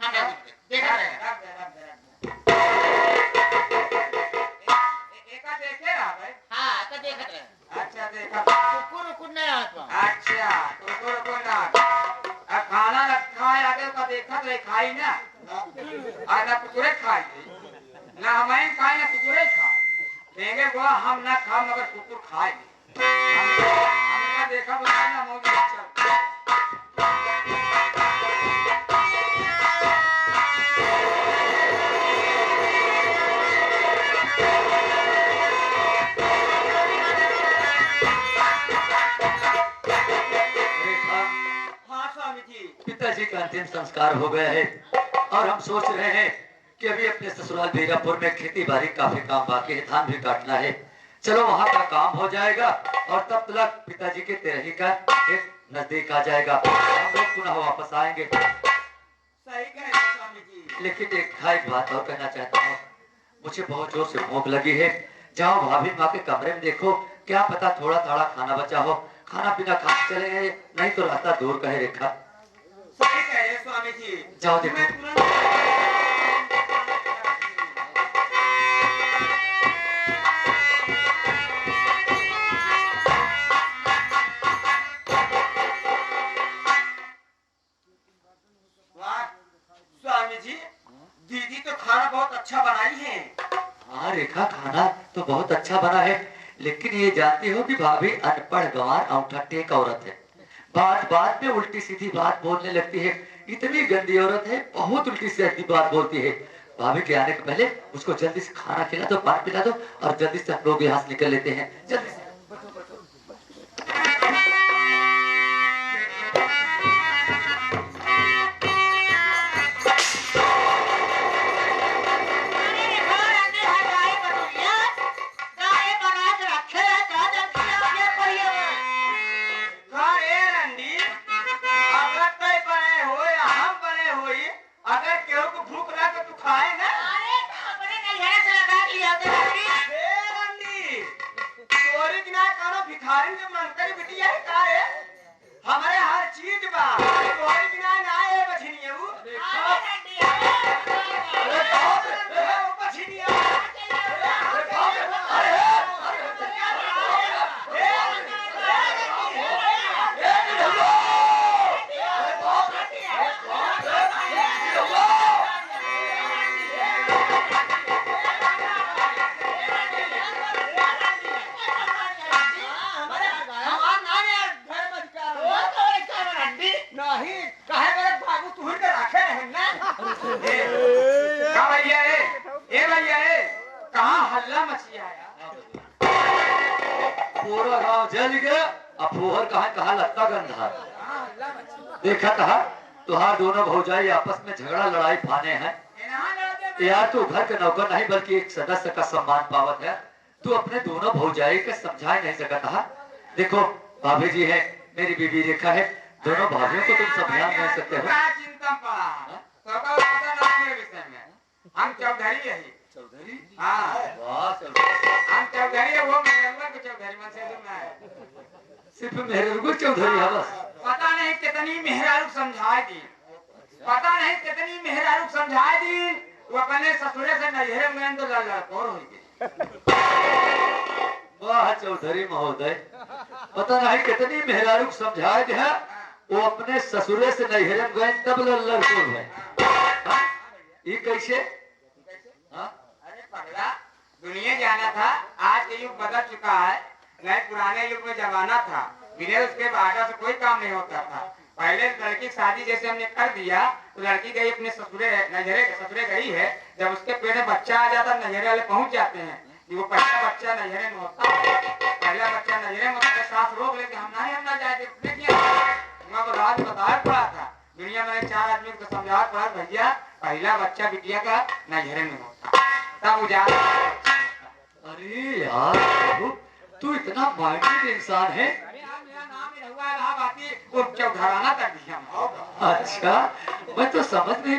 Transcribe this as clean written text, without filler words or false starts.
देखा रहे एका देखे रहा भाई। हाँ तो देखत रहे। अच्छा देखा कुकुर उकुर नहीं रहत बा। अच्छा तो ना अब खाना रखा है आगे का देखा तो खाई ना और ना कुकुरे खाई ना हमें खाए ना कुकुरे खाए देंगे वो हम ना खाओ मगर कुकुर खाए हमने देखा बोला ना मौज चल पिताजी का अंतिम संस्कार हो गया है और हम सोच रहे हैं कि अभी अपने ससुराल बीरापुर में खेती बाड़ी काफी काम बाकी है, धान भी काटना है। चलो वहाँ का काम हो जाएगा और तब तक पिताजी के तेरही का एक नजदीक आ जाएगा, हम लोग पुनः वापस आएंगे। सही कह रहे स्वामी जी। लेकिन एक बात और कहना चाहता हूँ, मुझे बहुत जोर से भूख लगी है। जाओ भाभी माँ के कमरे में देखो, क्या पता थोड़ा थोड़ा खाना बचा हो, खाना पीना खा चले गए, नहीं तो रास्ता दूर कहे रेखा। सही कह रहे स्वामी जी। जाओ देखो। स्वामी जी दीदी तो खाना बहुत अच्छा बनाई है। हाँ रेखा, खाना तो बहुत अच्छा बना है, लेकिन ये जानती हो कि भाभी अनपढ़ गंवार औंठा टेक औरत है। बात बात में उल्टी सीधी बात बोलने लगती है। इतनी गंदी औरत है, बहुत उल्टी सीधी बात बोलती है। भाभी के आने के पहले उसको जल्दी से खाना खिला दो, पानी पिला दो और जल्दी से हम लोग यहाँ से निकल लेते हैं। जल्दी से। हमारे हर चीज बा बिना ना है बछनिया हल्ला मची आया। पूरा गांव जल गया, अब फुहर कहा लगता गंधा। देखा कहा तुहार दोनों भौजाई आपस में झगड़ा लड़ाई फाने हैं। यार तू घर का नौकर नहीं बल्कि एक सदस्य का सम्मान पावत है। तू अपने दोनों भौजाई के समझा नहीं सकता। देखो भाभी जी है, मेरी बीबी रेखा है, दोनों भाभियों को तुम समझा नहीं सकते हो। चिंता पड़ा हम चौधरी है। चौधरी? हाँ वाह चौधरी। हम चौधरी है, वो मेहरुआ को चौधरी मन से दूर है। सिर्फ मेहरुआ चौधरी है बस। पता नहीं कितनी मेहरारू समझाए दी, पता नहीं कितनी मेहरारू समझाए दी, वो अपने ससुरे से नजरे में तो लड़कोर हो गई। वाह चौधरी महोदय, पता नहीं कितनी मेहरारू समझाए दी है, वो अपने ससुरे से नजरे में गए तब लड़कोर हुए। ये कैसे? अरे पगला, दुनिया जाना था, आज के युग बदल चुका है। नहीं पुराने युग में जमाना था, बिना उसके बाहर से कोई काम नहीं होता था। पहले लड़की की शादी जैसे हमने कर दिया तो लड़की गई अपने ससुरे गई है। जब उसके पेट में बच्चा आ जाता नजरे वाले पहुंच जाते हैं कि वो पहला बच्चा नजरे में होता है। पहला बच्चा नजरे में होता है, सास रोक लेके हम ना जाए राज बताया पड़ा था। दुनिया में 4 आदमी को समझा पड़ा, भैया पहला बच्चा बिटिया का नजरे में होता तब उजाला। अरे यार तू इतना माइंडेड इंसान है। चौधराना तक दिया। अच्छा मैं तो समझ नहीं